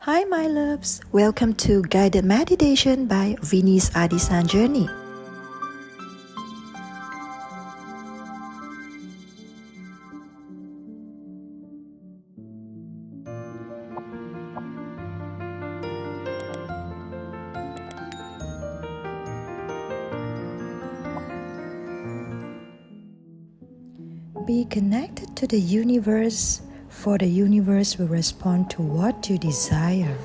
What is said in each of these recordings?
Hi my loves, welcome to Guided Meditation by Vinnie's Artisan Journey. Be connected to the universe, for the universe will respond to what you desire.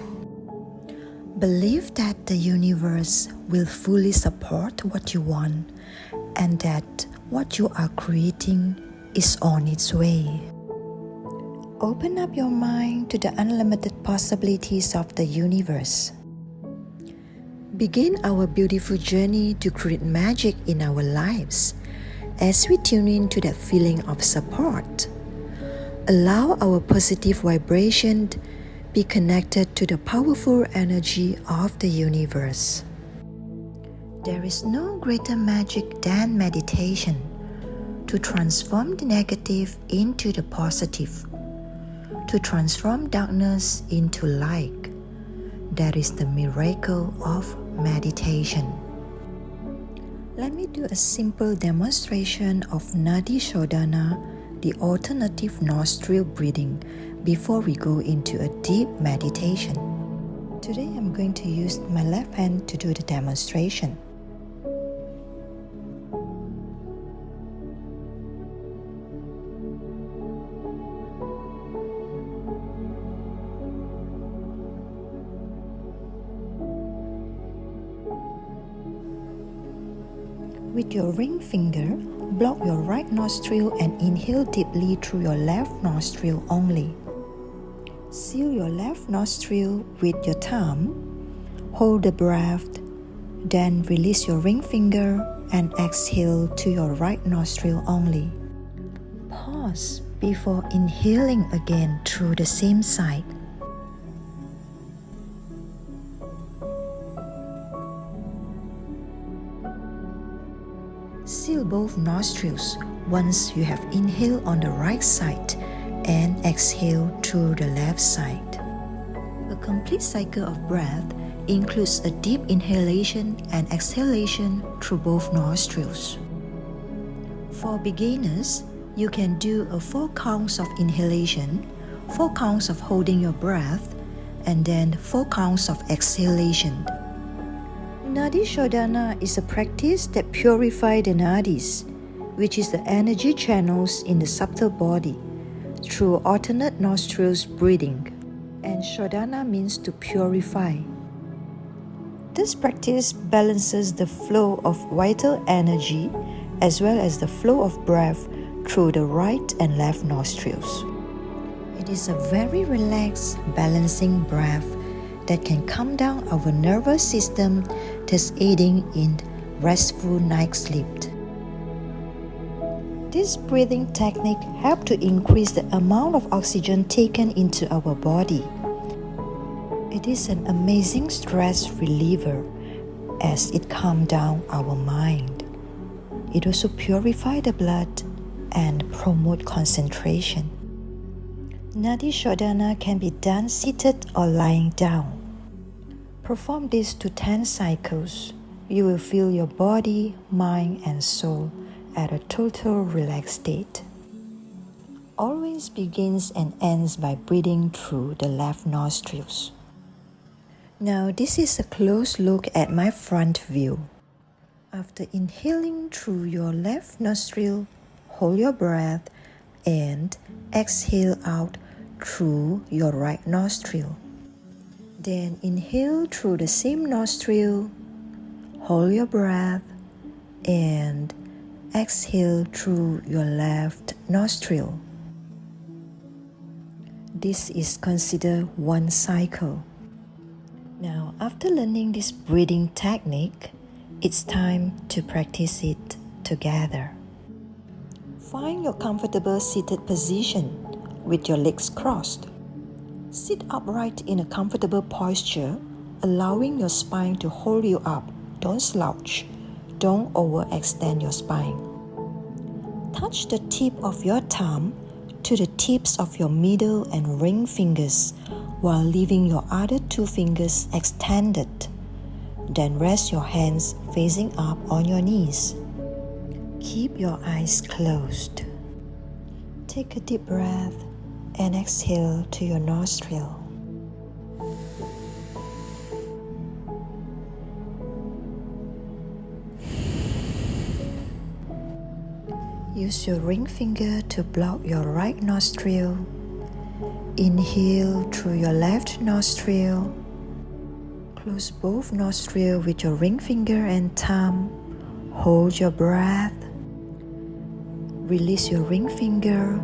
Believe that the universe will fully support what you want and that what you are creating is on its way. Open up your mind to the unlimited possibilities of the universe. Begin our beautiful journey to create magic in our lives as we tune in to that feeling of support. Allow our positive vibration be connected to the powerful energy of the universe. There is no greater magic than meditation to transform the negative into the positive, to transform darkness into light. That is the miracle of meditation. Let me do a simple demonstration of Nadi Shodhana, the alternative nostril breathing, before we go into a deep meditation. Today I'm going to use my left hand to do the demonstration. With your ring finger, block your right nostril and inhale deeply through your left nostril only. Seal your left nostril with your thumb. Hold the breath, then release your ring finger and exhale to your right nostril only. Pause before inhaling again through the same side. Seal both nostrils once you have inhaled on the right side and exhale through the left side. A complete cycle of breath includes a deep inhalation and exhalation through both nostrils. For beginners, you can do 4 counts of inhalation, 4 counts of holding your breath, and then 4 counts of exhalation. Nadi Shodhana is a practice that purifies the nadis, which is the energy channels in the subtle body, through alternate nostrils breathing, and Shodhana means to purify. This practice balances the flow of vital energy as well as the flow of breath through the right and left nostrils. It is a very relaxed, balancing breath that can calm down our nervous system, thus aiding in restful night sleep. This breathing technique helps to increase the amount of oxygen taken into our body. It is an amazing stress reliever as it calms down our mind. It also purifies the blood and promotes concentration. Nadi Shodhana can be done seated or lying down. Perform this to 10 cycles. You will feel your body, mind, and soul at a total relaxed state. Always begins and ends by breathing through the left nostrils. Now this is a close look at my front view. After inhaling through your left nostril, hold your breath and exhale out through your right nostril. Then inhale through the same nostril, hold your breath, and exhale through your left nostril. This is considered one cycle. Now, after learning this breathing technique, it's time to practice it together. Find your comfortable seated position with your legs crossed. Sit upright in a comfortable posture, allowing your spine to hold you up. Don't slouch. Don't overextend your spine. Touch the tip of your thumb to the tips of your middle and ring fingers while leaving your other two fingers extended. Then rest your hands facing up on your knees. Keep your eyes closed. Take a deep breath and exhale to your nostril. Use your ring finger to block your right nostril. Inhale through your left nostril. Close both nostrils with your ring finger and thumb. Hold your breath. Release your ring finger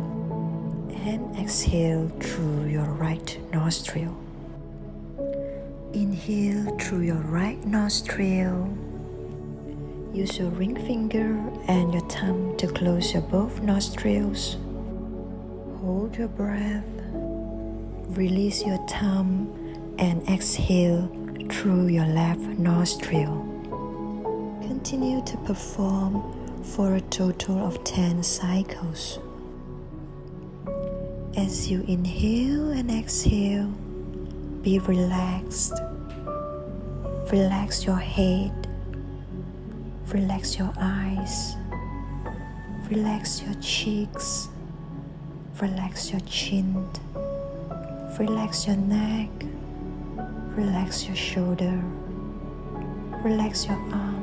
and exhale through your right nostril. Inhale through your right nostril. Use your ring finger and your thumb to close your both nostrils. Hold your breath. Release your thumb and exhale through your left nostril. Continue to perform for a total of 10 cycles. As you inhale and exhale, be relaxed. Relax your head. Relax your eyes. Relax your cheeks. Relax your chin. Relax your neck. Relax your shoulder. Relax your arm.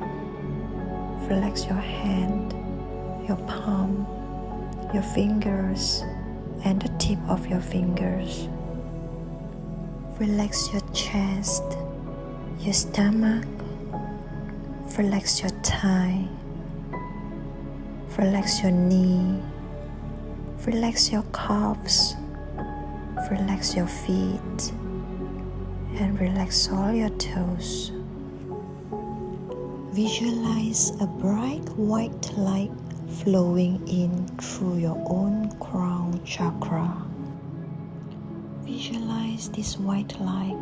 Relax your hand, your palm, your fingers, and the tip of your fingers. Relax your chest, your stomach. Relax your thigh. Relax your knee. Relax your calves. Relax your feet. And relax all your toes. Visualize a bright white light flowing in through your own crown chakra. Visualize this white light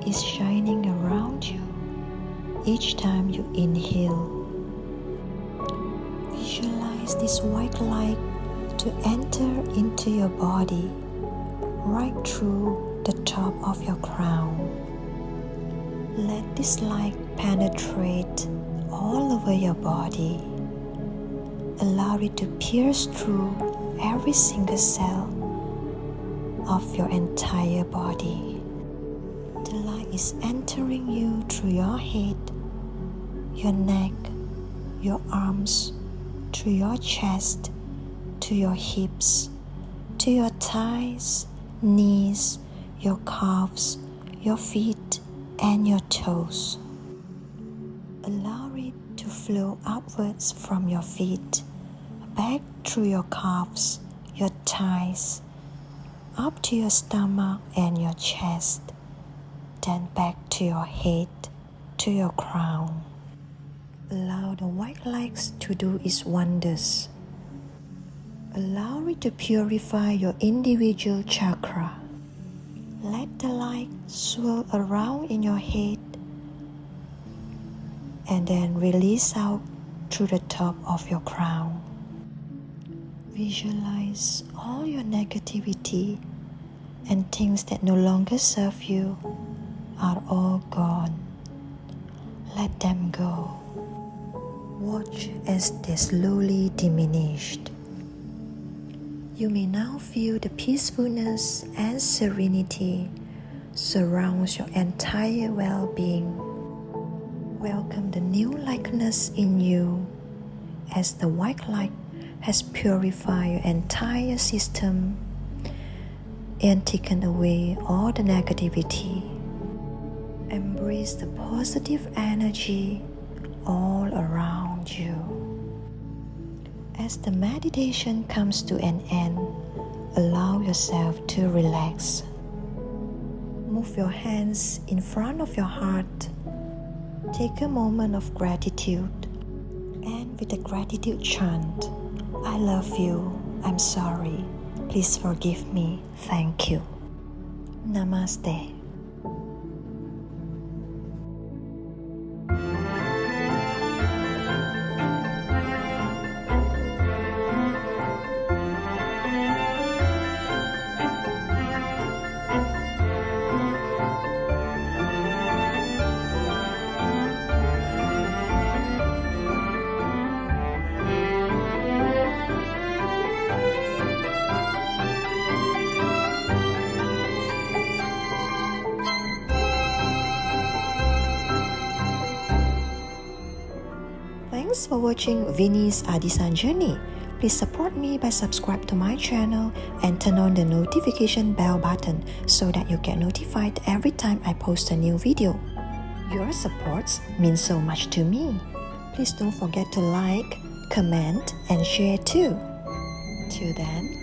is shining around you each time you inhale. Visualize this white light to enter into your body right through the top of your crown. Let this light penetrate all over your body. Allow it to pierce through every single cell of your entire body. The light is entering you through your head, your neck, your arms, through your chest, to your hips, to your thighs, knees, your calves, your feet, and your toes. Allow it to flow upwards from your feet, back through your calves, your thighs, up to your stomach and your chest, then back to your head, to your crown. Allow the white light to do its wonders. Allow it to purify your individual chakra. Let the light swirl around in your head and then release out through the top of your crown. Visualize all your negativity and things that no longer serve you are all gone. Let them go. Watch as they slowly diminished. You may now feel the peacefulness and serenity surrounds your entire well-being. Welcome the new likeness in you as the white light has purified your entire system and taken away all the negativity. Embrace the positive energy all around you. As the meditation comes to an end, allow yourself to relax. Move your hands in front of your heart. Take a moment of gratitude and with the gratitude chant, I love you, I'm sorry, please forgive me, thank you. Namaste. Thanks for watching Vinnie's Artisan journey. Please support me by subscribe to my channel and turn on the notification bell button so that you get notified every time I post a new video. Your supports mean so much to me. Please don't forget to like, comment, and share too. Till then,